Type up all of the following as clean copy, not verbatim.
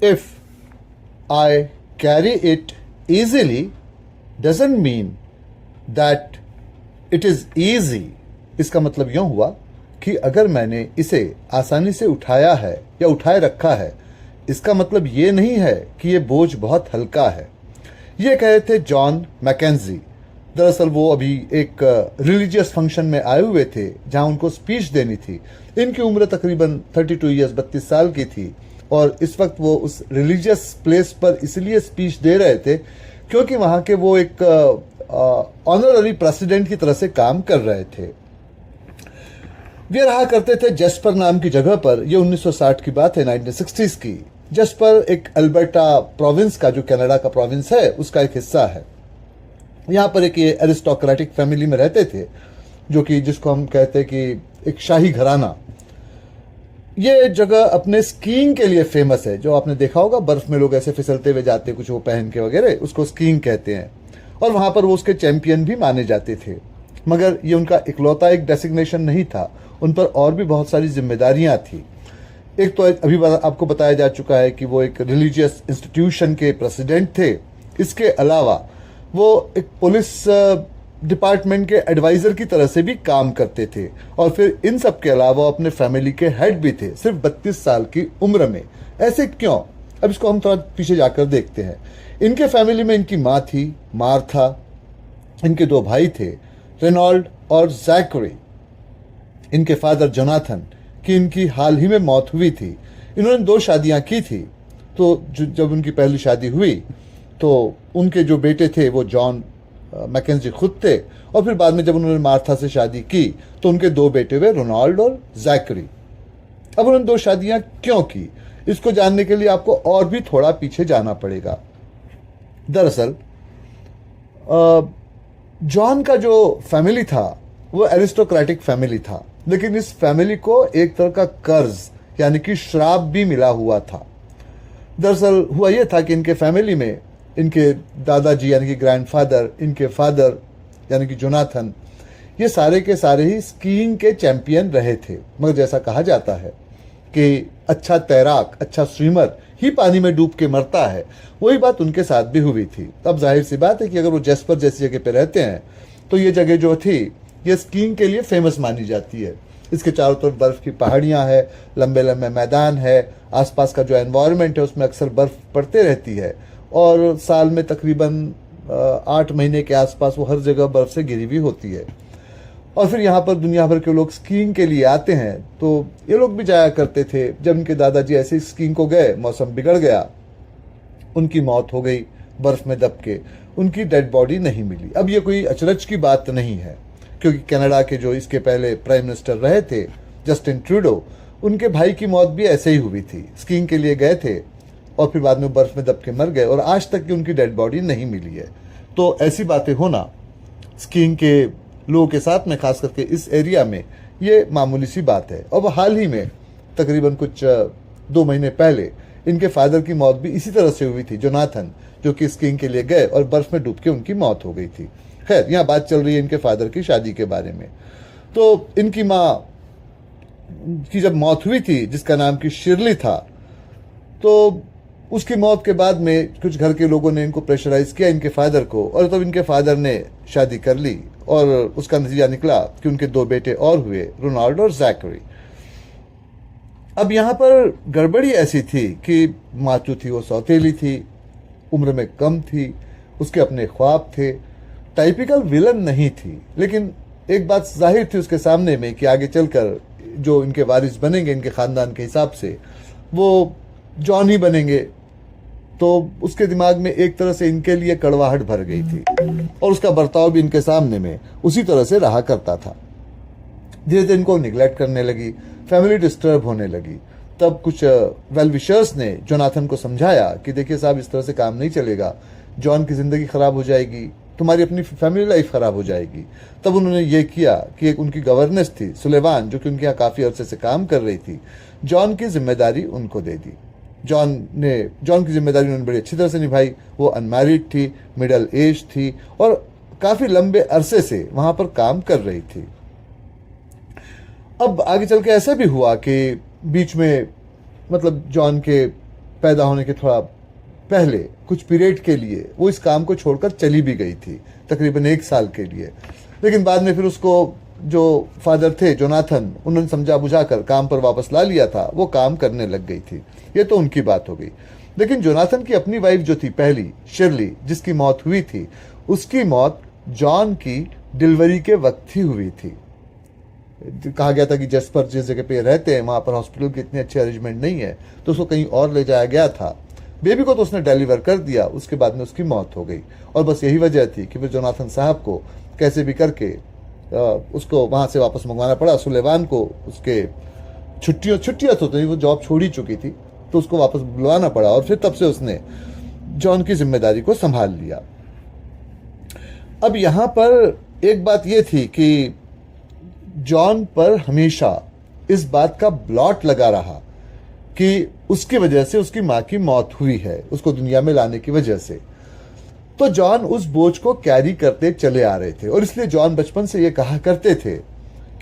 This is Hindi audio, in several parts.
If I carry it easily doesn't mean that it is easy. इसका मतलब यूं हुआ कि अगर मैंने इसे आसानी से उठाया है या उठाए रखा है, इसका मतलब ये नहीं है कि ये बोझ बहुत हल्का है। ये कह रहे थे जॉन मैकेंजी। दरअसल वो अभी एक रिलीजियस फंक्शन में आए हुए थे जहां उनको स्पीच देनी थी। इनकी उम्र तकरीबन 32 ईयर्स 32 साल की थी और इस वक्त वो उस रिलीजियस प्लेस पर इसलिए स्पीच दे रहे थे क्योंकि वहां के वो एक ऑनररी प्रेसिडेंट की तरह से काम कर रहे थे। वे रहा करते थे जस्पर नाम की जगह पर। यह 1960 की बात है, 1960s की। जस्पर एक अल्बर्टा प्रोविंस का, जो कनाडा का प्रोविंस है, उसका एक हिस्सा है। यहाँ पर एक ये एरिस्टोक्रेटिक फैमिली में रहते थे, जो कि जिसको हम कहते हैं कि एक शाही घराना। ये जगह अपने स्कीइंग के लिए फेमस है। जो आपने देखा होगा बर्फ में लोग ऐसे फिसलते हुए जाते कुछ वो पहन के वगैरह, उसको स्कीइंग कहते हैं। और वहां पर वो उसके चैंपियन भी माने जाते थे। मगर ये उनका इकलौता एक डेसिग्नेशन नहीं था, उन पर और भी बहुत सारी जिम्मेदारियां थी। एक तो अभी आपको बताया जा चुका है कि वो एक रिलीजियस इंस्टीट्यूशन के प्रेसिडेंट थे। इसके अलावा वो एक पुलिस डिपार्टमेंट के एडवाइजर की तरह से भी काम करते थे। और फिर इन सब के अलावा अपने फैमिली के हेड भी थे, सिर्फ 32 साल की उम्र में। ऐसे क्यों? अब इसको हम थोड़ा पीछे जाकर देखते हैं। इनके फैमिली में इनकी माँ थी मार्था, इनके 2 भाई थे रेनॉल्ड और जैकरी। इनके फादर जोनाथन की इनकी हाल ही में मौत हुई थी। इन्होंने 2 शादियां की थी। तो जब उनकी पहली शादी हुई तो उनके जो बेटे थे वो जॉन मैकेंजी खुद थे, और फिर बाद में जब उन्होंने मार्था से शादी की तो उनके 2 बेटे हुए रोनाल्ड और जैकरी। अब उन्होंने 2 शादियां क्यों की, इसको जानने के लिए आपको और भी थोड़ा पीछे जाना पड़ेगा। दरअसल जॉन का जो फैमिली था वो एरिस्टोक्रेटिक फैमिली था, लेकिन इस फैमिली को एक तरह का कर्ज यानी कि श्राप भी मिला हुआ था। दरअसल हुआ यह था कि इनके फैमिली में इनके दादाजी यानी कि ग्रैंडफादर, इनके फादर यानी कि जोनाथन, ये सारे के सारे ही स्कीइंग के चैंपियन रहे थे। मगर जैसा कहा जाता है कि अच्छा तैराक, अच्छा स्विमर ही पानी में डूब के मरता है, वही बात उनके साथ भी हुई थी। अब जाहिर सी बात है कि अगर वो जस्पर जैसी जगह पे रहते हैं तो ये जगह जो थी ये स्कीइंग के लिए फेमस मानी जाती है। इसके चारों तरफ बर्फ की पहाड़ियां हैं, लंबे लंबे मैदान है, आसपास का जो एनवायरनमेंट है उसमें अक्सर बर्फ पड़ते रहती है, और साल में तकरीबन 8 महीने के आसपास वो हर जगह बर्फ से घिरी हुई होती है। और फिर यहाँ पर दुनिया भर के लोग स्कीइंग के लिए आते हैं, तो ये लोग भी जाया करते थे। जब इनके दादाजी ऐसे स्कीइंग को गए, मौसम बिगड़ गया, उनकी मौत हो गई बर्फ में दब के, उनकी डेड बॉडी नहीं मिली। अब ये कोई अचरज की बात नहीं है, क्योंकि कनाडा के जो इसके पहले प्राइम मिनिस्टर रहे थे जस्टिन ट्रूडो, उनके भाई की मौत भी ऐसे ही हुई थी। स्कीइंग के लिए गए थे और फिर बाद में बर्फ में दब के मर गए, और आज तक की उनकी डेड बॉडी नहीं मिली है। तो ऐसी बातें होना स्कीइंग के लोगों के साथ में, खास करके इस एरिया में, ये मामूली सी बात है। और हाल ही में तकरीबन कुछ 2 महीने पहले इनके फादर की मौत भी इसी तरह से हुई थी, जोनाथन, जो कि स्कीइंग के लिए गए और बर्फ में डूब के उनकी मौत हो गई थी। खैर, यहाँ बात चल रही है इनके फादर की शादी के बारे में। तो इनकी माँ की जब मौत हुई थी, जिसका नाम की शिरली था, तो उसकी मौत के बाद में कुछ घर के लोगों ने इनको प्रेशराइज किया, इनके फादर को, और तब इनके फादर ने शादी कर ली, और उसका नतीजा निकला कि उनके 2 बेटे और हुए, रोनाल्ड और जैकरी। अब यहाँ पर गड़बड़ी ऐसी थी कि माँ जो थी वो सौतेली थी, उम्र में कम थी, उसके अपने ख्वाब थे, टाइपिकल विलन नहीं थी। लेकिन एक बात जाहिर थी उसके सामने में कि आगे चलकर जो इनके वारिस बनेंगे इनके खानदान के हिसाब से, वो जॉन ही बनेंगे। तो उसके दिमाग में एक तरह से इनके लिए कड़वाहट भर गई थी, और उसका बर्ताव भी इनके सामने में उसी तरह से रहा करता था। धीरे धीरे इनको निगलेक्ट करने लगी, फैमिली डिस्टर्ब होने लगी। तब कुछ वेल विशर्स ने जोनाथन को समझाया कि देखिए साहब, इस तरह से काम नहीं चलेगा, जॉन की ज़िंदगी ख़राब हो जाएगी, तुम्हारी अपनी फैमिली लाइफ ख़राब हो जाएगी। तब उन्होंने ये किया कि एक उनकी गवर्नेंस थी सुलेवान, जो कि उनके यहाँ काफ़ी अरसे से काम कर रही थी, जॉन की जिम्मेदारी उनको दे दी। जॉन की जिम्मेदारी उन्होंने बड़ी अच्छी तरह से निभाई। वो अनमैरिड थी, मिडल एज थी, और काफ़ी लंबे अरसे से वहाँ पर काम कर रही थी। अब आगे चल के ऐसा भी हुआ कि बीच में, मतलब जॉन के पैदा होने के थोड़ा पहले कुछ पीरियड के लिए वो इस काम को छोड़कर चली भी गई थी, तकरीबन 1 साल के लिए। लेकिन बाद में फिर उसको जो फादर थे जोनाथन, उन्होंने समझा बुझाकर काम पर वापस ला लिया था, वो काम करने लग गई थी। ये तो उनकी बात हो गई। लेकिन जोनाथन की अपनी वाइफ जो थी पहली, शिरली, जिसकी मौत हुई थी, उसकी मौत जॉन की डिलीवरी के वक्त ही हुई थी। कहा गया था कि जस्पर जिस जगह पे रहते हैं वहां पर हॉस्पिटल की इतनी अच्छी अरेंजमेंट नहीं है, तो उसको कहीं और ले जाया गया था। बेबी को तो उसने डिलीवर कर दिया, उसके बाद में उसकी मौत हो गई। और बस यही वजह थी कि फिर जोनाथन साहब को कैसे भी करके उसको वहां से वापस मंगवाना पड़ा। सुलेवान को उसके छुट्टियां तो थी, वो जॉब छोड़ ही चुकी थी, तो उसको वापस बुलवाना पड़ा और फिर तब से उसने जॉन की जिम्मेदारी को संभाल लिया। अब यहां पर एक बात यह थी कि जॉन पर हमेशा इस बात का ब्लॉट लगा रहा कि उसकी वजह से उसकी मां की मौत हुई है, उसको दुनिया में लाने की वजह से। तो जॉन उस बोझ को कैरी करते चले आ रहे थे और इसलिए जॉन बचपन से ये कहा करते थे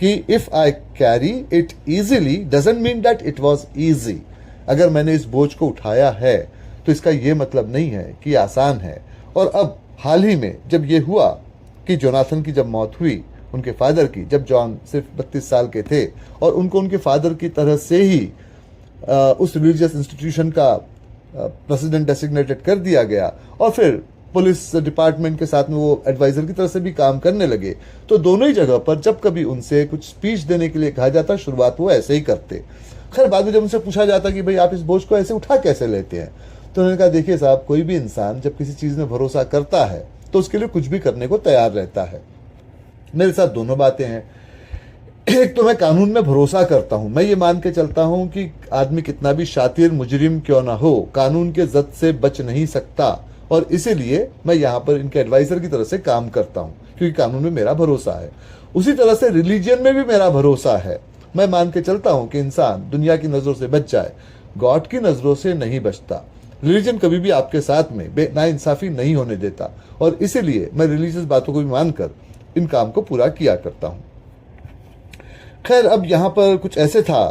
कि if I carry it easily doesn't mean that it was easy. अगर मैंने इस बोझ को उठाया है तो इसका यह मतलब नहीं है कि आसान है। और अब हाल ही में जब ये हुआ कि जोनाथन की जब मौत हुई, उनके फादर की, जब जॉन सिर्फ 32 साल के थे और उनको उनके फादर की तरह से ही उस रिलीजियस इंस्टीट्यूशन का प्रेसिडेंट डेसिग्नेटेड कर दिया गया और फिर पुलिस डिपार्टमेंट के साथ में वो एडवाइजर की तरह से भी काम करने लगे, तो दोनों ही जगह पर जब कभी उनसे कुछ स्पीच देने के लिए कहा जाता, शुरुआत वो ऐसे ही करते। खैर बाद में जब उनसे पूछा जाता कि भाई आप इस बोझ को ऐसे उठा कैसे लेते हैं, तो उन्होंने कहा देखिए साहब, कोई भी इंसान जब किसी चीज में भरोसा करता है तो उसके लिए कुछ भी करने को तैयार रहता है। मेरे साथ दोनों बातें हैं। एक तो मैं कानून में भरोसा करता हूं, मैं ये मान के चलता हूं कि आदमी कितना भी शातिर मुजरिम क्यों ना हो, कानून के जद से बच नहीं सकता, और इसीलिए मैं यहां पर इनके एडवाइजर की तरह से काम करता हूं क्योंकि कानून में मेरा भरोसा है। उसी तरह से रिलीजन में भी मेरा भरोसा है। मैं मान के चलता हूं कि इंसान दुनिया की नजरों से बच जाए, गॉड की नजरों से नहीं बचता। रिलीजन कभी भी आपके साथ में नाइंसाफी नहीं होने देता और इसीलिए मैं रिलीजियस बातों को भी मानकर इन काम को पूरा किया करता हूं। खैर अब यहां पर कुछ ऐसे था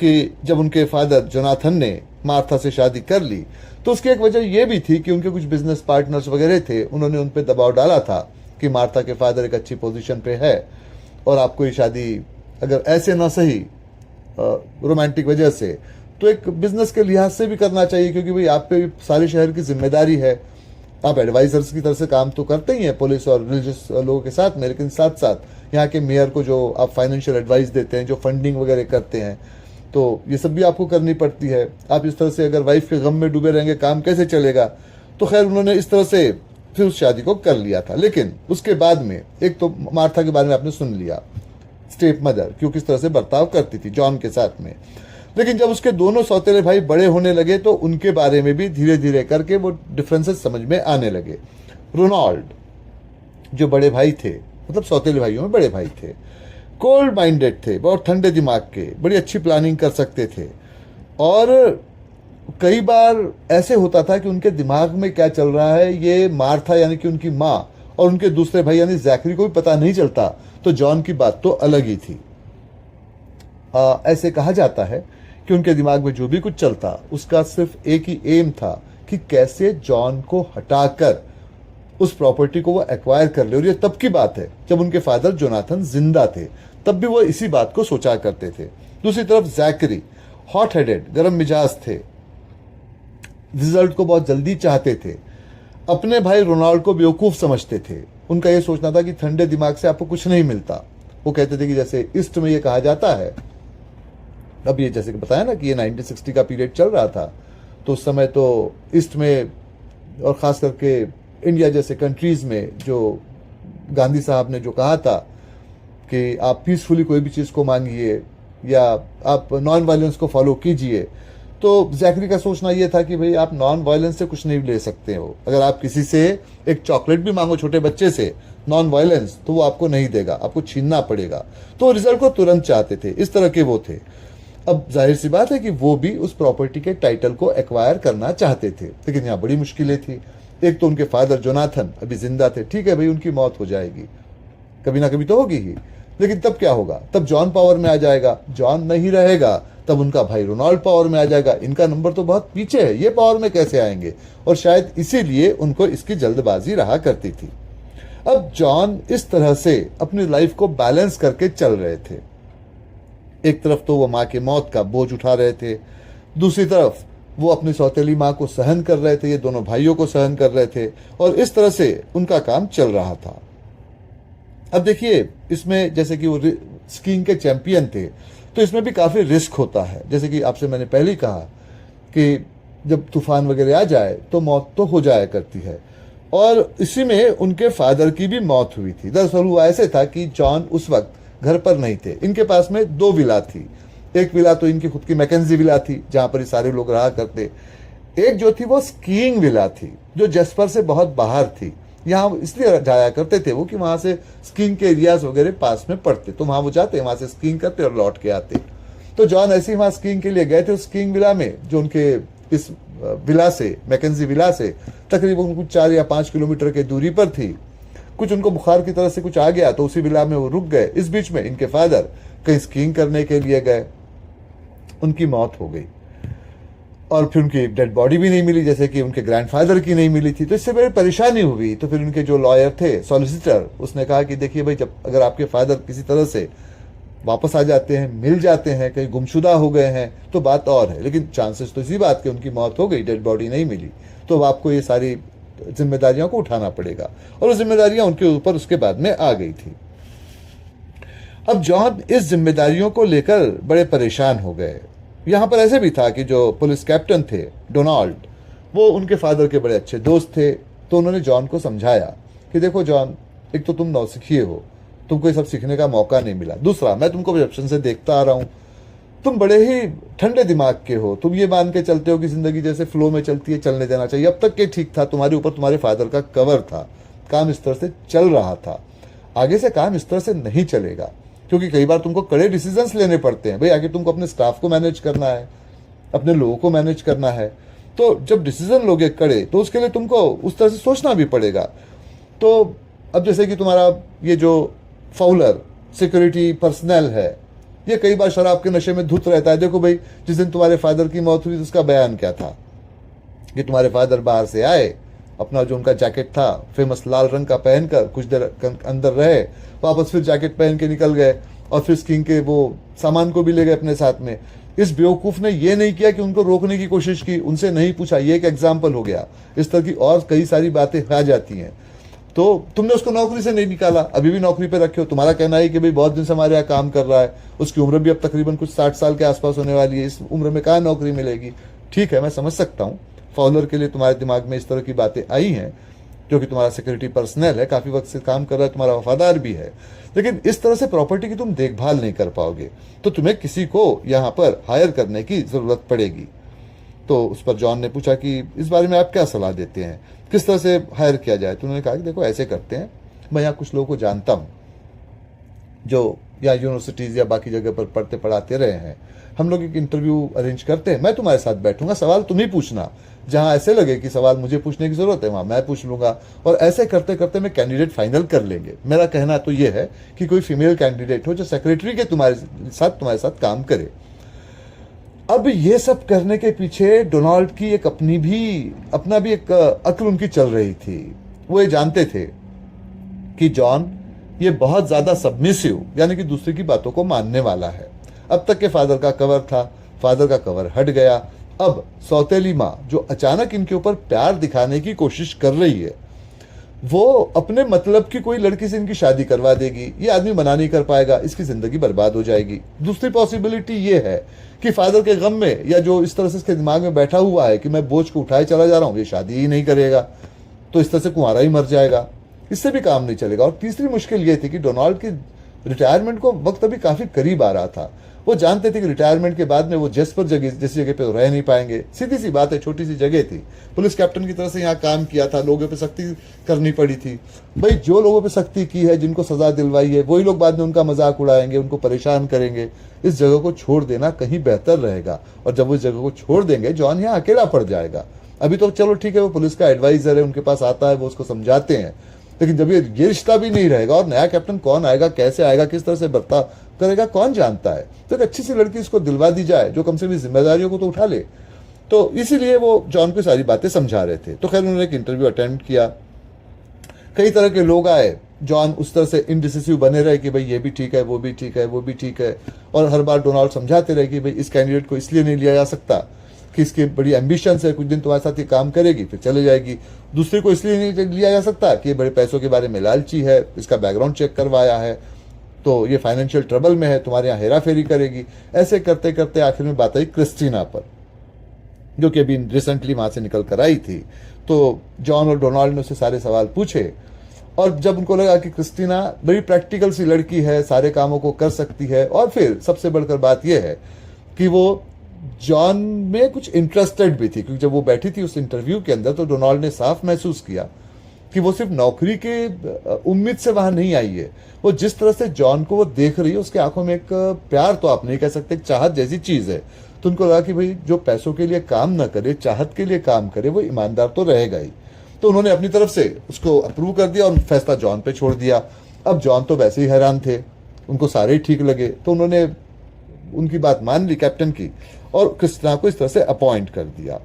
कि जब उनके फादर जोनाथन ने मार्था से शादी कर ली तो उसकी एक वजह यह भी थी कि उनके कुछ बिजनेस पार्टनर्स वगैरह थे, उन्होंने उन पर दबाव डाला था कि मार्था के फादर एक अच्छी पोजीशन पे है और आपको ये शादी अगर ऐसे ना सही रोमांटिक वजह से तो एक बिजनेस के लिहाज से भी करना चाहिए, क्योंकि भाई आप पे सारे शहर की जिम्मेदारी है। आप एडवाइजर्स की तरफ से काम तो करते ही हैं पुलिस और रिलीजियस लोगों के साथ में, लेकिन साथ साथ यहाँ के मेयर को जो आप फाइनेंशियल एडवाइस देते हैं, जो फंडिंग वगैरह करते हैं, तो ये सब भी आपको करनी पड़ती है। आप इस तरह से अगर वाइफ के गम में डूबे रहेंगे, काम कैसे चलेगा। तो खैर उन्होंने इस तरह से फिर उस शादी को कर लिया था। लेकिन उसके बाद में एक तो मार्था के बारे में आपने सुन लिया, स्टेप मदर, क्यों किस तरह से बर्ताव करती थी जॉन के साथ में। लेकिन जब उसके दोनों सौतेले भाई बड़े होने लगे तो उनके बारे में भी धीरे धीरे करके वो डिफरेंसेस समझ में आने लगे। रोनाल्ड जो बड़े भाई थे, मतलब सौतेले भाइयों में बड़े भाई थे, कोल्ड माइंडेड थे, बहुत ठंडे दिमाग के, बड़ी अच्छी प्लानिंग कर सकते थे और कई बार ऐसे होता था कि उनके दिमाग में क्या चल रहा है ये मार्था यानी कि उनकी माँ और उनके दूसरे भाई यानी जैकरी को भी पता नहीं चलता। तो जॉन की बात तो अलग ही थी। ऐसे कहा जाता है कि उनके दिमाग में जो भी कुछ चलता उसका सिर्फ एक ही एम था कि कैसे जॉन को हटाकर उस प्रॉपर्टी को वो एक्वायर कर ले। और ये तब की बात है जब उनके फादर जोनाथन जिंदा थे, तब भी वो इसी बात को सोचा करते थे। दूसरी तरफ जैकरी हॉट हेडेड, गरम मिजाज थे, रिजल्ट को बहुत जल्दी चाहते थे, अपने भाई रोनाल्ड को बेवकूफ समझते थे। उनका यह सोचना था कि ठंडे दिमाग से आपको कुछ नहीं मिलता। वो कहते थे कि जैसे ईस्ट में ये कहा जाता है, अब ये जैसे कि बताया ना कि ये 1960 का पीरियड चल रहा था, तो उस समय तो ईस्ट में और खास करके इंडिया जैसे कंट्रीज में जो गांधी साहब ने जो कहा था कि आप पीसफुली कोई भी चीज़ को मांगिए या आप नॉन वायलेंस को फॉलो कीजिए, तो जैकरी का सोचना यह था कि भाई आप नॉन वायलेंस से कुछ नहीं ले सकते हो। अगर आप किसी से एक चॉकलेट भी मांगो छोटे बच्चे से नॉन वायलेंस, तो वो आपको नहीं देगा, आपको छीनना पड़ेगा। तो रिजल्ट को तुरंत चाहते थे, इस तरह के वो थे। अब जाहिर सी बात है कि वो भी उस प्रॉपर्टी के टाइटल को एक्वायर करना चाहते थे, लेकिन यहाँ बड़ी मुश्किलें थी। एक तो उनके फादर जोनाथन अभी जिंदा थे, ठीक है भाई उनकी मौत हो जाएगी, कभी ना कभी तो होगी ही, लेकिन तब क्या होगा? तब जॉन पावर में आ जाएगा। जॉन नहीं रहेगा तब उनका भाई रोनाल्ड पावर में आ जाएगा। इनका नंबर तो बहुत पीछे है, ये पावर में कैसे आएंगे? और शायद इसीलिए उनको इसकी जल्दबाजी रहा करती थी। अब जॉन इस तरह से अपनी लाइफ को बैलेंस करके चल रहे थे। एक तरफ तो वो माँ की मौत का बोझ उठा रहे थे, दूसरी तरफ वो अपनी सौतेली माँ को सहन कर रहे थे, ये दोनों भाइयों को सहन कर रहे थे, और इस तरह से उनका काम चल रहा था। अब देखिए, इसमें जैसे कि वो स्कीइंग के चैंपियन थे, तो इसमें भी काफ़ी रिस्क होता है। जैसे कि आपसे मैंने पहले ही कहा कि जब तूफान वगैरह आ जाए तो मौत तो हो जाया करती है, और इसी में उनके फादर की भी मौत हुई थी। दरअसल हुआ ऐसे था कि जॉन उस वक्त घर पर नहीं थे। इनके पास में 2 विला थी। एक विला तो इनकी खुद की मैकेंजी विला थी, जहां पर ये सारे लोग रहा करते। एक जो थी वो स्कीइंग विला थी, जो जैस्पर से बहुत बाहर थी। यहाँ इसलिए जाया करते थे वो कि वहां से स्कीइंग के एरियाज वगैरह पास में पड़ते, तो वहां वो जाते, वहां से स्कीइंग करते और लौट के आते। तो जॉन ऐसे ही वहां स्कीइंग के लिए गए थे। स्कीइंग विला में, जो उनके इस विला से, मैकेंजी विला से तकरीबन कुछ 4 या 5 किलोमीटर की दूरी पर थी। कुछ उनको बुखार की तरह से कुछ आ गया, तो उसी विला में वो रुक गए। इस बीच में इनके फादर कहीं स्कीइंग करने के लिए गए, उनकी मौत हो गई, और फिर उनकी डेड बॉडी भी नहीं मिली, जैसे कि उनके ग्रैंडफादर की नहीं मिली थी। तो इससे बड़ी परेशानी हुई। तो फिर उनके जो लॉयर थे, सॉलिसिटर, उसने कहा कि देखिए भाई, जब अगर आपके फादर किसी तरह से वापस आ जाते हैं, मिल जाते हैं, कहीं गुमशुदा हो गए हैं, तो बात और है, लेकिन चांसेस तो इसी बात के उनकी मौत हो गई, डेड बॉडी नहीं मिली, तो आपको ये सारी जिम्मेदारियों को उठाना पड़ेगा। और वो जिम्मेदारियां उनके ऊपर उसके बाद में आ गई थी। अब जॉन इस जिम्मेदारियों को लेकर बड़े परेशान हो गए। यहाँ पर ऐसे भी था कि जो पुलिस कैप्टन थे डोनाल्ड, वो उनके फादर के बड़े अच्छे दोस्त थे। तो उन्होंने जॉन को समझाया कि देखो जॉन, एक तो तुम नौसिखिए हो, तुमको ये सब सीखने का मौका नहीं मिला। दूसरा, मैं तुमको बचपन से देखता आ रहा हूँ, तुम बड़े ही ठंडे दिमाग के हो। तुम ये मान के चलते हो कि जिंदगी जैसे फ्लो में चलती है, चलने देना चाहिए। अब तक के ठीक था, तुम्हारे ऊपर तुम्हारे फादर का कवर था, काम इस तरह से चल रहा था। आगे से काम इस तरह से नहीं चलेगा, क्योंकि कई बार तुमको कड़े डिसीजंस लेने पड़ते हैं। भाई आगे तुमको अपने स्टाफ को मैनेज करना है, अपने लोगों को मैनेज करना है। तो जब डिसीजन लोगे कड़े, तो उसके लिए तुमको उस तरह से सोचना भी पड़ेगा। तो अब जैसे कि तुम्हारा ये जो फाउलर सिक्योरिटी पर्सनल है, ये कई बार शराब के नशे में धुत रहता है। देखो भाई, जिस दिन तुम्हारे फादर की मौत हुई तो उसका बयान क्या था कि तुम्हारे फादर बाहर से आए, अपना जो उनका जैकेट था फेमस लाल रंग का पहनकर कुछ देर अंदर रहे, वापस फिर जैकेट पहन के निकल गए, और फिर स्कीइंग के वो सामान को भी ले गए अपने साथ में। इस बेवकूफ़ ने ये नहीं किया कि उनको रोकने की कोशिश की, उनसे नहीं पूछा। ये एक एग्जाम्पल हो गया। इस तरह की और कई सारी बातें आ जाती हैं। तो तुमने उसको नौकरी से नहीं निकाला, अभी भी नौकरी पे रखे हो। तुम्हारा कहना है कि भाई बहुत दिन से हमारे यहाँ काम कर रहा है, उसकी उम्र भी अब तकरीबन कुछ 60 साल के आसपास होने वाली है, इस उम्र में कहाँ नौकरी मिलेगी। ठीक है, मैं समझ सकता हूँ, फाउलर के लिए तुम्हारे दिमाग में इस तरह की बातें आई हैं, क्योंकि तुम्हारा सिक्योरिटी पर्सनल है, काफ़ी वक्त से काम कर रहा है, तुम्हारा वफादार भी है। लेकिन इस तरह से प्रॉपर्टी की तुम देखभाल नहीं कर पाओगे, तो तुम्हें किसी को यहाँ पर हायर करने की ज़रूरत पड़ेगी। तो उस पर जॉन ने पूछा कि इस बारे में आप क्या सलाह देते हैं, किस तरह से हायर किया जाए। तो उन्होंने कहा कि देखो ऐसे करते हैं, मैं यहाँ कुछ लोगों को जानता हूँ जो या यूनिवर्सिटीज़ या बाकी जगह पर पढ़ते पढ़ाते रहे हैं। हम लोग एक इंटरव्यू अरेंज करते हैं, मैं तुम्हारे साथ बैठूंगा, सवाल तुम ही पूछना, जहाँ ऐसे लगे कि सवाल मुझे पूछने की ज़रूरत है वहाँ मैं पूछ लूँगा, और ऐसे करते करते मैं कैंडिडेट फाइनल कर लेंगे। मेरा कहना तो ये है कि कोई फीमेल कैंडिडेट हो जो सेक्रेटरी के तुम्हारे साथ काम करे। अब ये सब करने के पीछे डोनाल्ड की एक अपना भी एक अक्ल उनकी चल रही थी। वो ये जानते थे कि जॉन ये बहुत ज़्यादा सबमिसिव, यानी कि दूसरे की बातों को मानने वाला है। अब तक के फादर का कवर था, फादर का कवर हट गया। अब सौतेली माँ जो अचानक इनके ऊपर प्यार दिखाने की कोशिश कर रही है, वो अपने मतलब की कोई लड़की से इनकी शादी करवा देगी। ये आदमी मना नहीं कर पाएगा, इसकी ज़िंदगी बर्बाद हो जाएगी। दूसरी पॉसिबिलिटी ये है कि फादर के गम में, या जो इस तरह से इसके दिमाग में बैठा हुआ है कि मैं बोझ को उठाए चला जा रहा हूँ, ये शादी ही नहीं करेगा, तो इस तरह से कुंवारा ही मर जाएगा, इससे भी काम नहीं चलेगा। और तीसरी मुश्किल ये थी कि डोनाल्ड की रिटायरमेंट को वक्त अभी काफ़ी करीब आ रहा था। वो जानते थे कि रिटायरमेंट के बाद में वो जैस्पर जैसी जगह पे रह नहीं पाएंगे। सीधी सी बात है, छोटी सी जगह थी, पुलिस कैप्टन की तरह से यहाँ काम किया था, लोगों पे सख्ती करनी पड़ी थी। भाई जो लोगों पे सख्ती की है, जिनको सजा दिलवाई है, वही लोग बाद में उनका मजाक उड़ाएंगे, उनको परेशान करेंगे। इस जगह को छोड़ देना कहीं बेहतर रहेगा। और जब वो इस जगह को छोड़ देंगे, जॉन यहाँ अकेला पड़ जाएगा। अभी तो चलो ठीक है, वो पुलिस का एडवाइजर है, उनके पास आता है, वो उसको समझाते हैं, लेकिन जब ये रिश्ता भी नहीं रहेगा और नया कैप्टन कौन आएगा, कैसे आएगा, किस तरह से बर्ताव करेगा, कौन जानता है। तो एक अच्छी सी लड़की इसको दिलवा दी जाए जो कम से कम जिम्मेदारियों को तो उठा ले। तो इसीलिए वो जॉन को सारी बातें समझा रहे थे। तो खैर उन्होंने एक इंटरव्यू अटेंड किया, कई तरह के लोग आए। जॉन उस तरह से इनडिसिसिव बने रहे कि भाई ये भी ठीक है, वो भी ठीक है, वो भी ठीक है, और हर बार डोनाल्ड समझाते रहे कि भाई इस कैंडिडेट को इसलिए नहीं लिया जा सकता कि इसकी बड़ी एम्बिशंस है, कुछ दिन तुम्हारे साथ ये काम करेगी फिर चले जाएगी। दूसरे को इसलिए नहीं लिया जा सकता कि ये बड़े पैसों के बारे में लालची है, इसका बैकग्राउंड चेक करवाया है तो ये फाइनेंशियल ट्रबल में है, तुम्हारे यहाँ हेरा फेरी करेगी। ऐसे करते करते आखिर में बात आई क्रिस्टीना पर, जो कि अभी रिसेंटली वहां से निकल कर आई थी। तो जॉन और डोनाल्ड ने उससे सारे सवाल पूछे, और जब उनको लगा कि क्रिस्टीना बड़ी प्रैक्टिकल सी लड़की है, सारे कामों को कर सकती है, और फिर सबसे बढ़कर बात यह है कि वो जॉन में कुछ इंटरेस्टेड भी थी, क्योंकि जब वो बैठी थी उस इंटरव्यू के अंदर तो डोनाल्ड ने साफ महसूस किया कि वो सिर्फ नौकरी के उम्मीद से वहां नहीं आई है। वो जिस तरह से जॉन को वो देख रही है उसके आंखों में एक प्यार तो आप नहीं कह सकते, एक चाहत जैसी चीज है। तो उनको लगा कि भाई जो पैसों के लिए काम न करे, चाहत के लिए काम करे, वो ईमानदार तो रहेगा ही। तो उन्होंने अपनी तरफ से उसको अप्रूव कर दिया और फैसला जॉन पे छोड़ दिया। अब जॉन तो वैसे ही हैरान थे, उनको सारे ही ठीक लगे, तो उन्होंने उनकी बात मान ली कैप्टन की, और क्रिस्टीना को इस तरह से अपॉइंट कर दिया।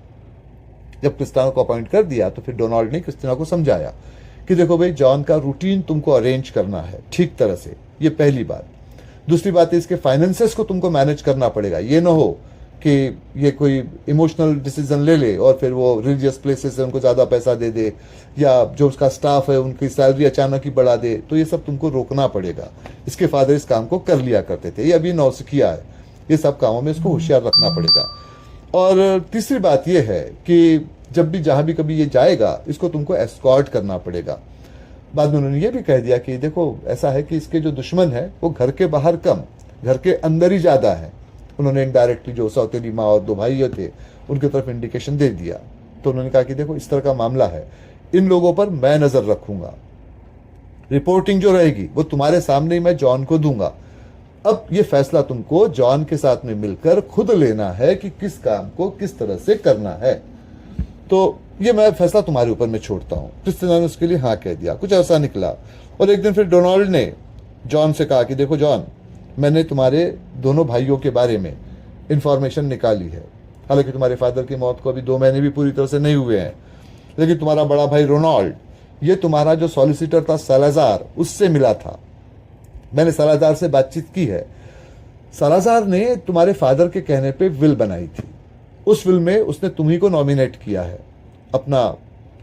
जब क्रिस्टीना को अपॉइंट कर दिया तो फिर डोनाल्ड ने क्रिस्टीना को समझाया कि देखो भाई जॉन का रूटीन तुमको अरेंज करना है ठीक तरह से, ये पहली बात। दूसरी बात है इसके फाइनेंसेस को तुमको मैनेज करना पड़ेगा। ये ना हो कि ये कोई इमोशनल डिसीजन ले ले और फिर वो रिलीजियस प्लेसेस से उनको ज़्यादा पैसा दे दे, या जो उसका स्टाफ है उनकी सैलरी अचानक ही बढ़ा दे। तो ये सब तुमको रोकना पड़ेगा। इसके फादर इस काम को कर लिया करते थे, ये अभी नौसिखिया है, ये सब कामों में इसको होशियार रखना पड़ेगा। और तीसरी बात यह है कि जब भी जहां भी कभी ये जाएगा इसको तुमको एस्कॉर्ट करना पड़ेगा। बाद में उन्होंने ये भी कह दिया कि देखो ऐसा है कि इसके जो दुश्मन है वो घर के बाहर कम, घर के अंदर ही ज़्यादा है। उन्होंने इनडायरेक्टली जो सौतेली माँ और दो भाई थे उनकी तरफ इंडिकेशन दे दिया। तो उन्होंने कहा कि देखो इस तरह का मामला है, इन लोगों पर मैं नज़र रखूंगा, रिपोर्टिंग जो रहेगी वो तुम्हारे सामने ही मैं जॉन को दूंगा। अब ये फैसला तुमको जॉन के साथ में मिलकर खुद लेना है कि किस काम को किस तरह से करना है। तो ये मैं फैसला तुम्हारे ऊपर मैं छोड़ता हूँ। क्रिस्टीना ने उसके लिए हाँ कह दिया। कुछ ऐसा निकला। और एक दिन फिर डोनाल्ड ने जॉन से कहा कि देखो जॉन, मैंने तुम्हारे दोनों भाइयों के बारे में इंफॉर्मेशन निकाली है। हालांकि तुम्हारे फादर की मौत को अभी 2 महीने भी पूरी तरह से नहीं हुए हैं, लेकिन तुम्हारा बड़ा भाई रोनाल्ड, ये तुम्हारा जो सॉलिसिटर था सालाजार, उससे मिला था। मैंने सालाजार से बातचीत की है। सालाजार ने तुम्हारे फादर के कहने पे विल बनाई थी। उस विल में उसने तुम्ही को नॉमिनेट किया है अपना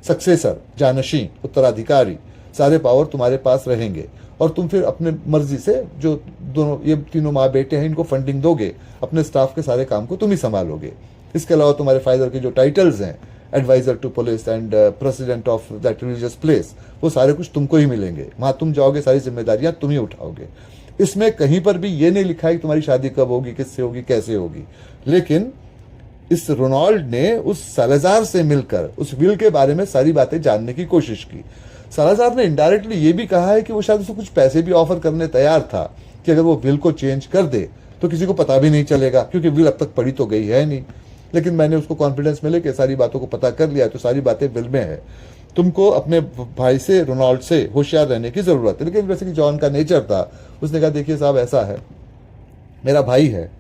सक्सेसर, जानशी, उत्तराधिकारी। सारे पावर तुम्हारे पास रहेंगे और तुम फिर अपने मर्जी से जो दोनों ये तीनों माँ बेटे हैं इनको फंडिंग दोगे, अपने स्टाफ के सारे काम को तुम ही संभालोगे। इसके अलावा तुम्हारे फादर के जो टाइटल्स हैं, adviser to police and president of that religious place, वो सारे कुछ तुमको ही मिलेंगे। वहां तुम जाओगे, सारी जिम्मेदारियां तुम ही उठाओगे। इसमें कहीं पर भी ये नहीं लिखा है कि तुम्हारी शादी कब होगी, किससे होगी, कैसे होगी। लेकिन इस रोनाल्ड ने उस सालाजार से मिलकर उस विल के बारे में सारी बातें जानने की कोशिश की। सालाजार ने इनडायरेक्टली ये भी कहा है कि वो शायद उसको कुछ पैसे भी ऑफर करने तैयार था कि अगर वो विल को चेंज कर दे तो किसी को पता भी नहीं चलेगा, क्योंकि विल अब तक पड़ी तो गई है नहीं। लेकिन मैंने उसको कॉन्फिडेंस में लेके सारी बातों को पता कर लिया, तो सारी बातें विल में है। तुमको अपने भाई से, रोनाल्ड से होशियार रहने की जरूरत है। लेकिन वैसे कि जॉन का नेचर था, उसने कहा देखिए साहब ऐसा है, मेरा भाई है,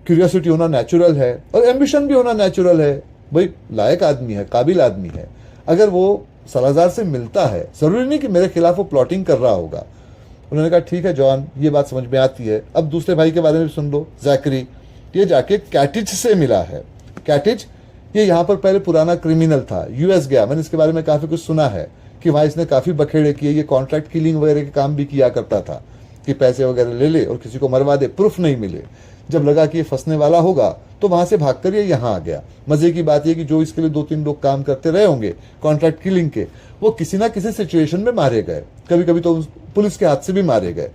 क्यूरियोसिटी होना नेचुरल है और एम्बिशन भी होना नेचुरल है। भाई लायक आदमी है, काबिल आदमी है। अगर वो सालाजार से मिलता है, जरूरी नहीं कि मेरे खिलाफ वो प्लॉटिंग कर रहा होगा। उन्होंने कहा ठीक है जॉन, ये बात समझ में आती है। अब दूसरे भाई के बारे में सुन लो, जैकरी। ये जाके कैटिज से मिला है। कैटिज ये यहाँ पर पहले पुराना क्रिमिनल था, यूएस गया। मैंने इसके बारे में काफी कुछ सुना है कि वहां इसने काफी बखेड़े किए। ये कॉन्ट्रैक्ट किलिंग वगैरह के काम भी किया करता था कि पैसे वगैरह ले ले और किसी को मरवा दे, प्रूफ नहीं मिले। जब लगा कि ये फंसने वाला होगा तो वहां से भागकर ये यहाँ आ गया। मजे की बात यह कि जो इसके लिए 2-3 लोग काम करते रहे होंगे कॉन्ट्रैक्ट किलिंग के, वो किसी ना किसी सिचुएशन में मारे गए, कभी कभी तो पुलिस के हाथ से भी मारे गए।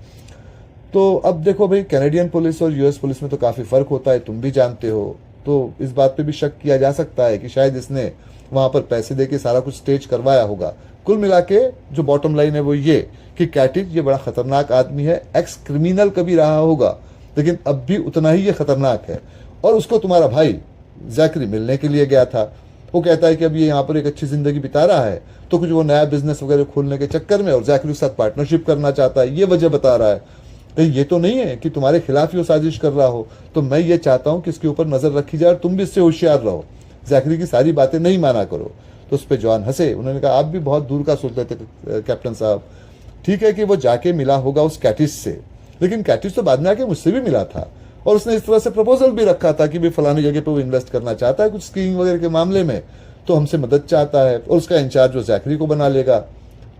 तो अब देखो भाई, कैनेडियन पुलिस और यूएस पुलिस में तो काफी फर्क होता है, तुम भी जानते हो। तो इस बात पे भी शक किया जा सकता है कि शायद इसने वहां पर पैसे देके सारा कुछ स्टेज करवाया होगा। कुल मिला के जो बॉटम लाइन है वो ये कि कैटिज ये बड़ा खतरनाक आदमी है। एक्स क्रिमिनल कभी रहा होगा, लेकिन अब भी उतना ही ये खतरनाक है। और उसको तुम्हारा भाई जैकरी मिलने के लिए गया था। वो कहता है कि अब ये यहाँ पर एक अच्छी जिंदगी बिता रहा है, तो कुछ वो नया बिजनेस वगैरह खोलने के चक्कर में और जैकरी के साथ पार्टनरशिप करना चाहता है, ये वजह बता रहा है। कहीं ये तो नहीं है कि तुम्हारे खिलाफ ही वो साजिश कर रहा हो। तो मैं ये चाहता हूँ कि इसके ऊपर नजर रखी जाए और तुम भी इससे होशियार रहो, जैकरी की सारी बातें नहीं माना करो। तो उस पर जॉन हंसे, उन्होंने कहा आप भी बहुत दूर का सोच लेते कैप्टन साहब। ठीक है कि वो जाके मिला होगा उस कैटिस से, लेकिन कैटिस तो बाद में आके मुझसे भी मिला था और उसने इस तरह से प्रपोजल भी रखा था कि भाई फलानी जगह पे वो इन्वेस्ट करना चाहता है कुछ स्कीइंग वगैरह के मामले में, तो हमसे मदद चाहता है और उसका इंचार्ज वो जैकरी को बना लेगा।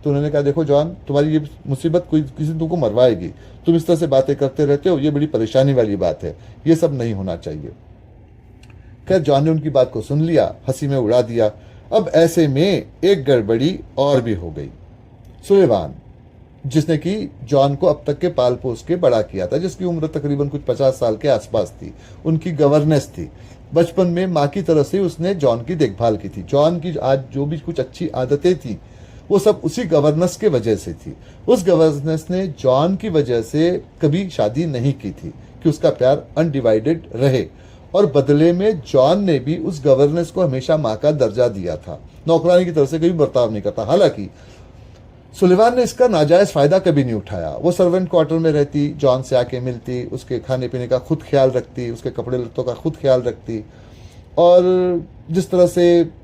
तो उन्होंने कहा देखो जॉन, तुम्हारी ये मुसीबत कोई किसी तुमको मरवाएगी, तुम इस तरह से बातें करते रहते हो, ये बड़ी परेशानी वाली बात है, ये सब नहीं होना चाहिए। खैर जॉन ने उनकी बात को सुन लिया, हंसी में उड़ा दिया। अब ऐसे में एक गड़बड़ी और भी हो गई। सुलेमान, जिसने कि जॉन को अब तक के पाल पोस के बड़ा किया था, जिसकी उम्र तकरीबन कुछ 50 साल के आसपास थी, उनकी गवर्नेंस थी। बचपन में माँ की तरह से उसने जॉन की देखभाल की थी। जॉन की आज जो भी कुछ अच्छी आदतें थी वो सब उसी गवर्नेंस के वजह से थी। उस गवर्नेंस ने जॉन की वजह से कभी शादी नहीं की थी कि उसका प्यार अनडिवाइडेड रहे, और बदले में जॉन ने भी उस गवर्नेंस को हमेशा माँ का दर्जा दिया था, नौकरानी की तरह से कभी बर्ताव नहीं करता। हालांकि सुलेमान ने इसका नाजायज फायदा कभी नहीं उठाया। वो सर्वेंट क्वार्टर में रहती, जॉन से आके मिलती, उसके खाने पीने का खुद ख्याल रखती, उसके कपड़े लत्तों का खुद ख्याल रखती, और जिस तरह से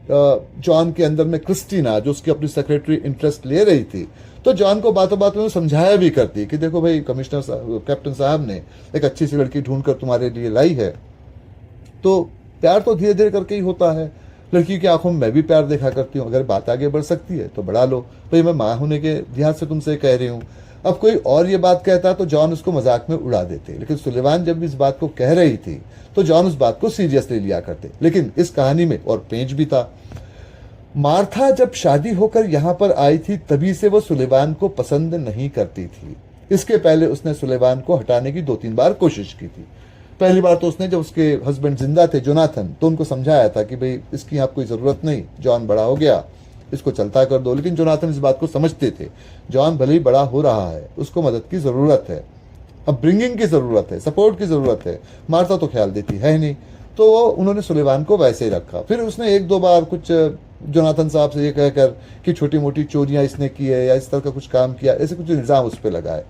जॉन के अंदर में क्रिस्टीना, जो उसकी अपनी सेक्रेटरी, इंटरेस्ट ले रही थी, तो जॉन को बातों बातों में समझाया भी करती कि देखो भाई कमिश्नर साहब, कैप्टन साहब ने एक अच्छी सी लड़की ढूंढकर तुम्हारे लिए लाई है, तो प्यार तो धीरे धीरे करके ही होता है। लड़की की आंखों में मैं भी प्यार देखा करती हूँ, अगर बात आगे बढ़ सकती है तो बढ़ा लो। भाई मैं माँ होने के ध्यान से तुमसे कह रही हूँ। अब कोई और ये बात कहता तो जॉन उसको मजाक में उड़ा देते, लेकिन सुलेमान जब इस बात को कह रही थी तो जॉन उस बात को सीरियसली लिया करते। लेकिन इस कहानी में और पेंच भी था। मार्था जब शादी होकर यहाँ पर आई थी तभी से वो सुलेमान को पसंद नहीं करती थी। इसके पहले उसने सुलेमान को हटाने की 2-3 बार कोशिश की थी। पहली बार तो उसने जब उसके हस्बैंड जिंदा थे जोनाथन, तो उनको समझाया था कि भाई इसकी आप कोई जरूरत नहीं, जॉन बड़ा हो गया, इसको चलता कर दो। लेकिन जोनाथन इस बात को समझते थे, जॉन भले ही बड़ा हो रहा है, उसको मदद की जरूरत है, अब ब्रिंगिंग की जरूरत है, सपोर्ट की जरूरत है। मार्था तो ख्याल देती है नहीं, तो उन्होंने सुलेमान को वैसे ही रखा। फिर उसने 1-2 बार कुछ जोनाथन साहब से ये कहकर कि छोटी मोटी चोरियां इसने की है या इस तरह का कुछ काम किया, ऐसे कुछ इल्जाम उस पर लगाए,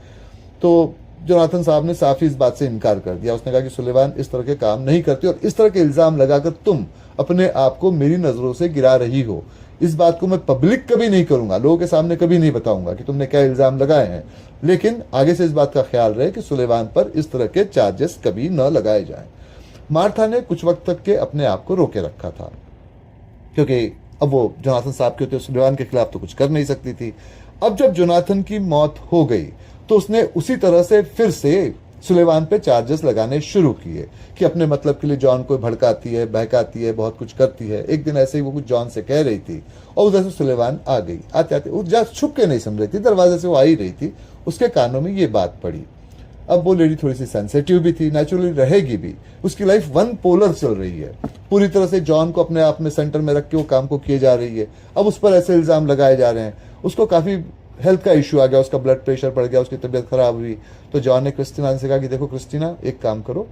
तो जोनाथन साहब ने साफ ही इस बात से इनकार कर दिया। उसने कहा कि सुलेमान इस तरह के काम नहीं करती और इस तरह के इल्जाम लगाकर तुम अपने आप को मेरी नजरों से गिरा रही हो। इस बात को मैं पब्लिक कभी नहीं करूंगा, लोगों के सामने कभी नहीं बताऊंगा कि तुमने क्या इल्जाम लगाए हैं, लेकिन आगे से इस बात का ख्याल रहे कि सुलेमान पर इस तरह के चार्जेस कभी न लगाए जाए। मार्था ने कुछ वक्त तक के अपने आप को रोके रखा था, क्योंकि अब वो जोनाथन साहब के होते सुलेमान के खिलाफ तो कुछ कर नहीं सकती थी। अब जब जोनाथन की मौत हो गई तो उसने उसी तरह से फिर से सुलेमान पे चार्जेस लगाने शुरू किए कि अपने मतलब के लिए जॉन को भड़काती है, बहकाती है, बहुत कुछ करती है। एक दिन ऐसे ही वो कुछ जॉन से कह रही थी और उधर से सुलेमान आ गई। आते आते वो जस्ट छुप के नहीं समझ रही थी, दरवाजे से वो आ ही रही थी, उसके कानों में ये बात पड़ी। अब वो लेडी थोड़ी सी सेंसिटिव भी थी, नेचुरली रहेगी भी। उसकी लाइफ वन पोलर चल रही है, पूरी तरह से जॉन को अपने आप में सेंटर में रख के वो काम को किए जा रही है। अब उस पर ऐसे इल्जाम लगाए जा रहे हैं। उसको काफी हेल्थ का इश्यू आ गया, उसका ब्लड प्रेशर बढ़ गया, उसकी तबीयत खराब हुई। तो जॉन ने क्रिस्टीना से कहा कि देखो क्रिस्टीना, एक काम करो,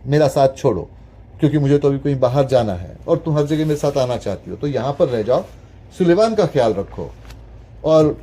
मेरा साथ छोड़ो, क्योंकि मुझे तो अभी कहीं बाहर जाना है और तुम हर जगह मेरे साथ आना चाहती हो, तो यहाँ पर रह जाओ, सुलेमान का ख्याल रखो और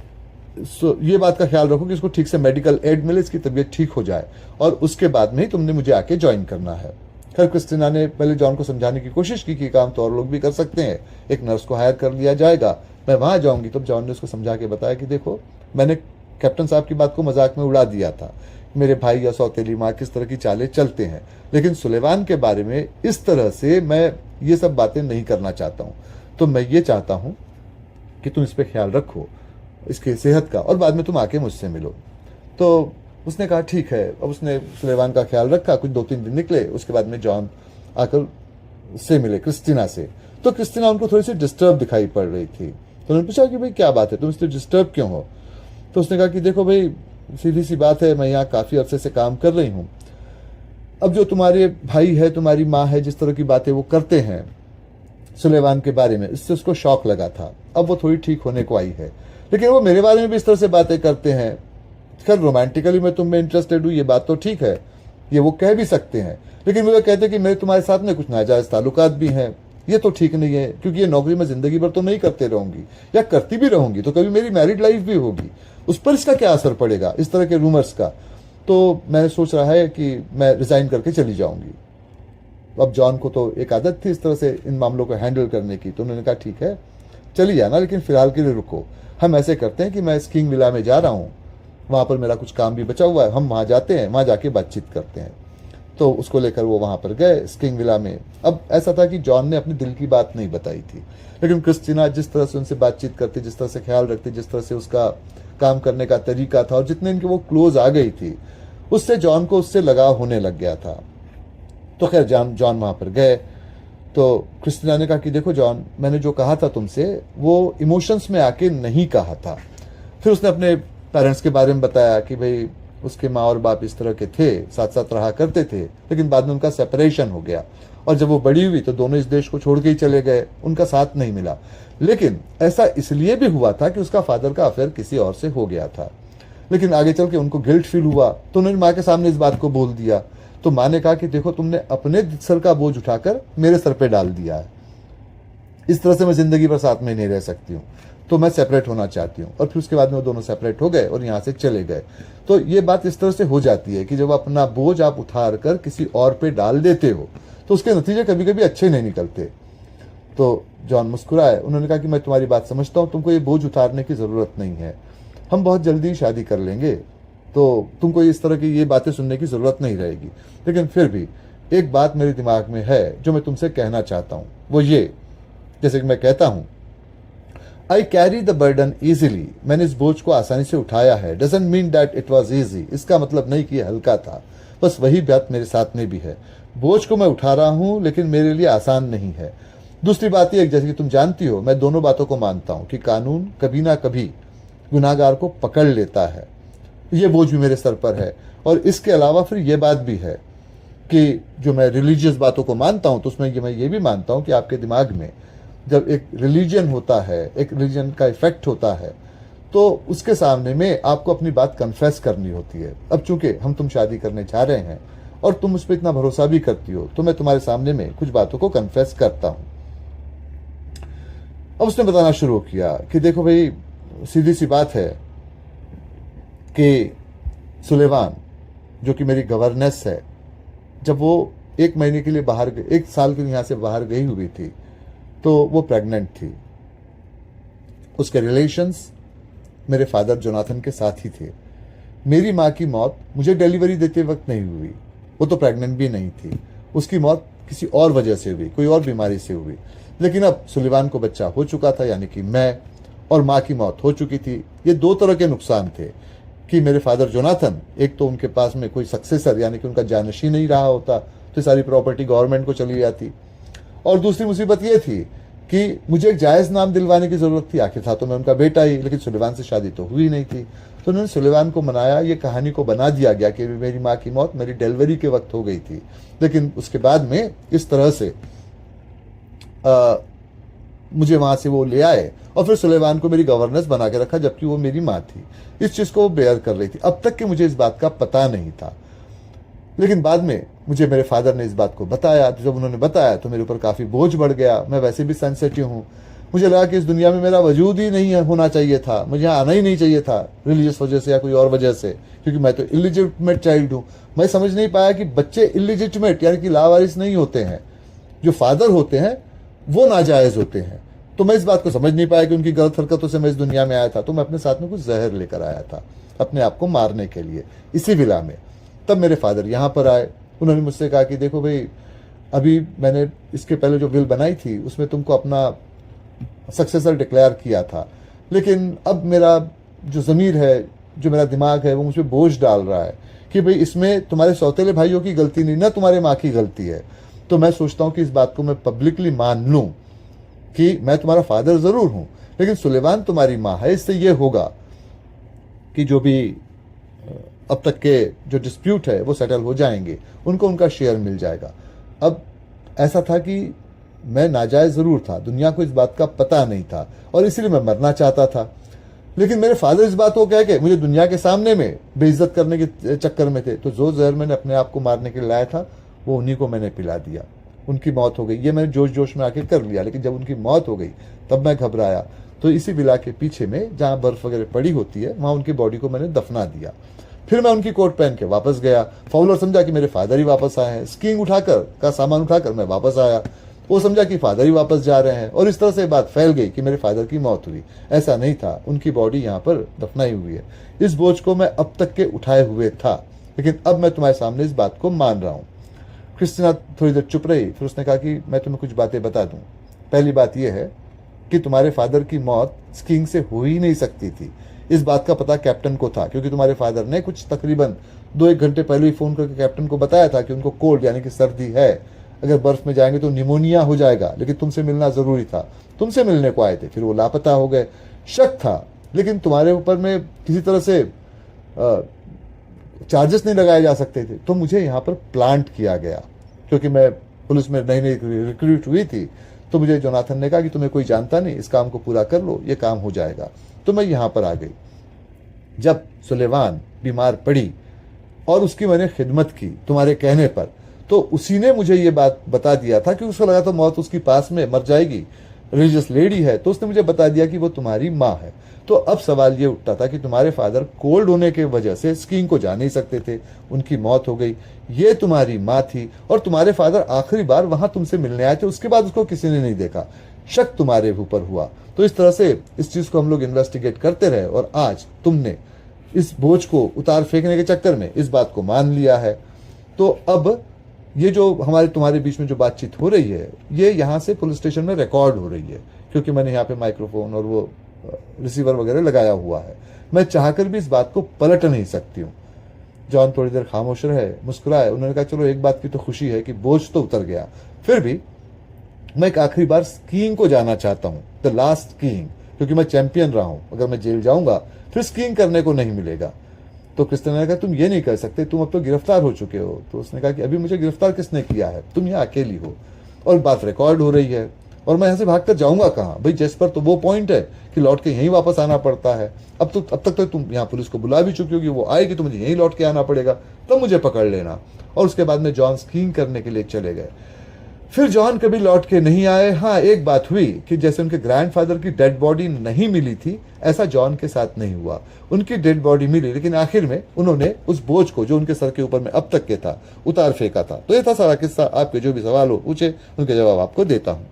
ये बात का ख्याल रखो कि इसको ठीक से मेडिकल एड मिले, इसकी तबीयत ठीक हो जाए, और उसके बाद में ही तुमने मुझे आके ज्वाइन करना है। खैर क्रिस्टीना ने पहले जॉन को समझाने की कोशिश की कि काम तो और लोग भी कर सकते हैं, एक नर्स को हायर कर लिया जाएगा, मैं वहां जाऊंगी। तब जॉन ने उसको समझा के बताया कि देखो, मैंने कैप्टन साहब की बात को मजाक में उड़ा दिया था, मेरे भाई या सौतेली माँ किस तरह की चालें चलते हैं, लेकिन सुलेमान के बारे में इस तरह से मैं ये सब बातें नहीं करना चाहता हूँ। तो मैं ये चाहता हूँ कि तुम इस पर ख्याल रखो, इसकी सेहत का, और बाद में तुम आके मुझसे मिलो। तो उसने कहा ठीक है। अब उसने सुलेमान का ख्याल रखा। कुछ 2-3 दिन निकले, उसके बाद में जॉन आकर से मिले क्रिस्टीना से। तो क्रिस्टीना उनको थोड़ी सी डिस्टर्ब दिखाई पड़ रही थी। तो उन्होंने पूछा कि भाई क्या बात है, तुम इससे डिस्टर्ब क्यों हो? तो उसने कहा कि देखो भाई, सीधी सी बात है, मैं यहाँ काफ़ी अरसे से काम कर रही हूँ। अब जो तुम्हारे भाई है, तुम्हारी माँ है, जिस तरह की बातें वो करते हैं सुलेमान के बारे में, इससे उसको शौक लगा था। अब वो थोड़ी ठीक होने को आई है, लेकिन वो मेरे बारे में भी इस तरह से बातें करते हैं। खैर रोमांटिकली मैं तुम में इंटरेस्टेड हूँ, ये बात तो ठीक है, ये वो कह भी सकते हैं, लेकिन वो कहते हैं कि मेरे तुम्हारे साथ में कुछ नाजायज ताल्लुकात भी हैं, ये तो ठीक नहीं है, क्योंकि ये नौकरी मैं जिंदगी भर तो नहीं करते रहूंगी, या करती भी रहूंगी तो कभी मेरी मैरिड लाइफ भी होगी, उस पर इसका क्या असर पड़ेगा, इस तरह के रूमर्स का। तो मैंने सोच रहा है कि मैं रिजाइन करके चली जाऊंगी। अब जॉन को तो एक आदत थी इस तरह से इन मामलों को हैंडल करने की, तो उन्होंने कहा ठीक है चली जाना, लेकिन फिलहाल के लिए रुको। हम ऐसे करते हैं कि मैं स्कीइंग विला में जा रहा हूँ, वहाँ पर मेरा कुछ काम भी बचा हुआ है, हम वहाँ जाते हैं, वहाँ जाके बातचीत करते हैं। तो उसको लेकर वो वहाँ पर गए स्कीइंग विला में। अब ऐसा था कि जॉन ने अपने दिल की बात नहीं बताई थी, लेकिन क्रिस्टीना जिस तरह से उनसे बातचीत करती, जिस तरह से ख्याल रखती, जिस तरह से उसका काम करने का तरीका था, और जितने इनके वो क्लोज आ गई थी, उससे जॉन को उससे लगाव होने लग गया था। तो खैर जॉन वहाँ पर गए तो क्रिस्टीना ने कहा कि देखो जॉन, मैंने जो कहा था तुमसे वो इमोशंस में आके नहीं कहा था। फिर उसने अपने पेरेंट्स के बारे में बताया कि भाई उसके माँ और बाप इस तरह के थे, साथ साथ रहा करते थे, लेकिन बाद में उनका सेपरेशन हो गया, और जब वो बड़ी हुई तो दोनों इस देश को छोड़ के ही चले गए, उनका साथ नहीं मिला। लेकिन ऐसा इसलिए भी हुआ था कि उसका फादर का अफेयर किसी और से हो गया था, लेकिन आगे चल के उनको गिल्ट फील हुआ, तो उन्होंने माँ के सामने इस बात को बोल दिया। तो माँ ने कहा कि देखो तुमने अपने सर का बोझ उठाकर मेरे सर पे डाल दिया है, इस तरह से मैं जिंदगी भर साथ में नहीं रह सकती हूँ, तो मैं सेपरेट होना चाहती हूँ। और फिर उसके बाद में वो दोनों सेपरेट हो गए और यहाँ से चले गए। तो ये बात इस तरह से हो जाती है कि जब अपना बोझ आप उतार कर किसी और पे डाल देते हो तो उसके नतीजे कभी कभी अच्छे नहीं निकलते। तो जॉन मुस्कुराए, उन्होंने कहा कि मैं तुम्हारी बात समझता हूँ, तुमको ये बोझ उतारने की ज़रूरत नहीं है, हम बहुत जल्दी शादी कर लेंगे, तो तुमको इस तरह की ये बातें सुनने की ज़रूरत नहीं रहेगी। लेकिन फिर भी एक बात मेरे दिमाग में है जो मैं तुमसे कहना चाहता हूँ, वो ये, जैसे कि मैं कहता हूँ I carry the burden easily, मैंने इस बोझ को आसानी से उठाया है, doesn't mean that it was easy, इसका मतलब नहीं कि हल्का था, बस वही बात मेरे साथ में भी है। बोझ को मैं उठा रहा हूँ लेकिन मेरे लिए आसान नहीं है। दूसरी बात यह, जैसे कि तुम जानती हो, मैं दोनों बातों को मानता हूँ कि कानून कभी ना कभी गुनाहगार को पकड़ लेता है, ये बोझ भी मेरे सर पर है। और इसके अलावा फिर ये बात भी है कि जो मैं रिलीजियस बातों को मानता हूँ, तो उसमें मैं ये भी मानता हूँ कि आपके दिमाग में जब एक रिलीजन होता है, एक रिलीजन का इफेक्ट होता है, तो उसके सामने में आपको अपनी बात कन्फेस करनी होती है। अब चूंकि हम तुम शादी करने जा रहे हैं और तुम उस पर इतना भरोसा भी करती हो, तो मैं तुम्हारे सामने में कुछ बातों को कन्फेस करता हूँ। अब उसने बताना शुरू किया कि देखो भाई, सीधी सी बात है कि सुलेमान जो कि मेरी गवर्नेस है, जब वो 1 महीने के लिए बाहर, 1 साल के लिए यहाँ से बाहर गई हुई थी, तो वो प्रेग्नेंट थी। उसके रिलेशंस मेरे फादर जोनाथन के साथ ही थे। मेरी माँ की मौत मुझे डिलीवरी देते वक्त नहीं हुई, वो तो प्रेग्नेंट भी नहीं थी, उसकी मौत किसी और वजह से हुई, कोई और बीमारी से हुई। लेकिन अब सुलेमान को बच्चा हो चुका था, यानी कि मैं, और माँ की मौत हो चुकी थी। ये 2 तरह के नुकसान थे कि मेरे फादर जोनाथन, एक तो उनके पास में कोई सक्सेसर यानी कि उनका जानशी नहीं रहा होता, तो सारी प्रॉपर्टी गवर्नमेंट को चली जाती, और दूसरी मुसीबत ये थी कि मुझे एक जायज़ नाम दिलवाने की ज़रूरत थी, आखिर था तो मैं उनका बेटा ही, लेकिन सुलेमान से शादी तो हुई नहीं थी। तो उन्होंने सुलेमान को मनाया, ये कहानी को बना दिया गया कि मेरी माँ की मौत मेरी डिलीवरी के वक्त हो गई थी, लेकिन उसके बाद में इस तरह से मुझे वहाँ से वो ले आए और फिर सुलेमान को मेरी गवर्नेंस बना के रखा, जबकि वो मेरी माँ थी। इस चीज़ को वो बेयर कर रही थी। अब तक कि मुझे इस बात का पता नहीं था, लेकिन बाद में मुझे मेरे फादर ने इस बात को बताया। तो जब उन्होंने बताया तो मेरे ऊपर काफ़ी बोझ बढ़ गया। मैं वैसे भी सेंसिटिव हूँ, मुझे लगा कि इस दुनिया में मेरा वजूद ही नहीं होना चाहिए था, मुझे यहाँ आना ही नहीं चाहिए था, रिलीजियस वजह से या कोई और वजह से, क्योंकि मैं तो इलिजिटिमेट चाइल्ड हूँ। मैं समझ नहीं पाया कि बच्चे इलिजिटिमेट यानी कि लावारिस नहीं होते हैं, जो फादर होते हैं वो नाजायज़ होते हैं। तो मैं इस बात को समझ नहीं पाया कि उनकी गलत हरकतों से मैं इस दुनिया में आया था। तो मैं अपने साथ में कुछ जहर लेकर आया था अपने आप को मारने के लिए इसी विला में। तब मेरे फादर यहाँ पर आए, उन्होंने मुझसे कहा कि देखो भाई, अभी मैंने इसके पहले जो विल बनाई थी उसमें तुमको अपना सक्सेसर डिक्लेयर किया था, लेकिन अब मेरा जो ज़मीर है, जो मेरा दिमाग है, वो मुझ पर बोझ डाल रहा है कि भाई इसमें तुम्हारे सौतेले भाइयों की गलती नहीं, ना तुम्हारे माँ की गलती है। तो मैं सोचता हूँ कि इस बात को मैं पब्लिकली मान लूँ कि मैं तुम्हारा फादर ज़रूर हूँ, लेकिन सुलेमान तुम्हारी माँ है। इससे ये होगा कि जो भी अब तक के जो डिस्प्यूट है वो सेटल हो जाएंगे, उनको उनका शेयर मिल जाएगा। अब ऐसा था कि मैं नाजायज़ ज़रूर था, दुनिया को इस बात का पता नहीं था और इसीलिए मैं मरना चाहता था। लेकिन मेरे फादर इस बात को कह के मुझे दुनिया के सामने में बेइज्जत करने के चक्कर में थे। तो जो जहर मैंने अपने आप को मारने के लिए लाया था वो उन्हीं को मैंने पिला दिया। उनकी मौत हो गई। ये मैंने जोश जोश में आके कर लिया, लेकिन जब उनकी मौत हो गई तब मैं घबराया। तो इसी विला के पीछे में जहाँ बर्फ वगैरह पड़ी होती है वहाँ उनकी बॉडी को मैंने दफना दिया। फिर मैं उनकी कोट पहन के वापस गया। फाउलर समझा कि मेरे फादर ही वापस आए हैं। स्कीइंग उठाकर का सामान उठाकर मैं वापस आया। वो समझा कि फादर ही वापस जा रहे हैं, और इस तरह से बात फैल गई कि मेरे फादर की मौत हुई। ऐसा नहीं था, उनकी बॉडी यहाँ पर दफनाई हुई है। इस बोझ को मैं अब तक के उठाए हुए था, लेकिन अब मैं तुम्हारे सामने इस बात को मान रहा हूँ। क्रिस्टीना थोड़ी देर चुप रही, फिर उसने कहा कि मैं तुम्हें कुछ बातें बता दूं। पहली बात यह है कि तुम्हारे फादर की मौत स्कीइंग से हो ही नहीं सकती थी। इस बात का पता कैप्टन को था, क्योंकि तुम्हारे फादर ने कुछ तकरीबन 2-1 घंटे पहले ही फोन करके कैप्टन को बताया था कि उनको कोल्ड यानी कि सर्दी है, अगर बर्फ में जाएंगे तो निमोनिया हो जाएगा, लेकिन तुमसे मिलना जरूरी था। तुमसे मिलने को आए थे, फिर वो लापता हो गए। शक था, लेकिन तुम्हारे ऊपर में किसी तरह से चार्जेस नहीं लगाए जा सकते थे, तो मुझे यहाँ पर प्लांट किया गया। क्योंकि मैं पुलिस में नई नई रिक्रूट हुई थी, तो मुझे जोनाथन ने कहा कि तुम्हें कोई जानता नहीं, इस काम को पूरा कर लो, ये काम हो जाएगा। तो मैं यहाँ पर आ गई। जब सुलेमान बीमार पड़ी और उसकी मैंने खिदमत की तुम्हारे कहने पर, तो उसी ने मुझे ये बात बता दिया था कि उसको लगा था मौत उसकी पास में मर जाएगी, रिलीजियस लेडी है, तो उसने मुझे बता दिया कि वो तुम्हारी माँ है। तो अब सवाल ये उठता था कि तुम्हारे फादर कोल्ड होने के वजह से स्कीइंग को जा नहीं सकते थे, उनकी मौत हो गई, ये तुम्हारी माँ थी, और तुम्हारे फादर आखिरी बार वहां तुमसे मिलने आए थे, उसके बाद उसको किसी ने नहीं देखा। शक तुम्हारे ऊपर हुआ। तो इस तरह से इस चीज को हम लोग इन्वेस्टिगेट करते रहे, और आज तुमने इस बोझ को उतार फेंकने के चक्कर में इस बात को मान लिया है। तो अब ये जो हमारे तुम्हारे बीच में जो बातचीत हो रही है, ये यहाँ से पुलिस स्टेशन में रिकॉर्ड हो रही है, क्योंकि मैंने यहाँ पे माइक्रोफोन और वो रिसीवर वगैरह लगाया हुआ है। मैं चाहकर भी इस बात को पलट नहीं सकती हूँ। जॉन थोड़ी देर खामोश रहे, मुस्कुराए। उन्होंने कहा चलो एक बात की तो खुशी है कि बोझ तो उतर गया, फिर भी मैं एक आखिरी बार स्कीइंग को जाना चाहता हूँ, द लास्ट स्कीइंग, क्योंकि मैं चैंपियन रहा हूँ। अगर मैं जेल जाऊंगा फिर स्कीइंग करने को नहीं मिलेगा। तो क्रिस्टिना ने कहा तुम ये नहीं कर सकते, तुम अब तो गिरफ्तार हो चुके हो। तो उसने कहा कि अभी मुझे गिरफ्तार किसने किया है, तुम यहाँ अकेली हो, और बात रिकॉर्ड हो रही है, और मैं यहाँ से भागकर जाऊंगा कहाँ भाई। जेस्पर तो वो पॉइंट है कि लौट के यहीं वापस आना पड़ता है। अब तक तो तुम यहाँ पुलिस को बुला भी चुकी होगी, वो आएगी तो मुझे यहीं लौट के आना पड़ेगा, तब मुझे पकड़ लेना। और उसके बाद में जॉन स्कीइंग करने के लिए चले गए। फिर जॉन कभी लौट के नहीं आए। हाँ, एक बात हुई कि जैसे उनके ग्रैंडफादर की डेड बॉडी नहीं मिली थी, ऐसा जॉन के साथ नहीं हुआ। उनकी डेड बॉडी मिली, लेकिन आखिर में उन्होंने उस बोझ को जो उनके सर के ऊपर में अब तक के था उतार फेंका था। तो ये था सारा किस्सा। आपके जो भी सवाल हो पूछे, उनके जवाब आपको देता हूं।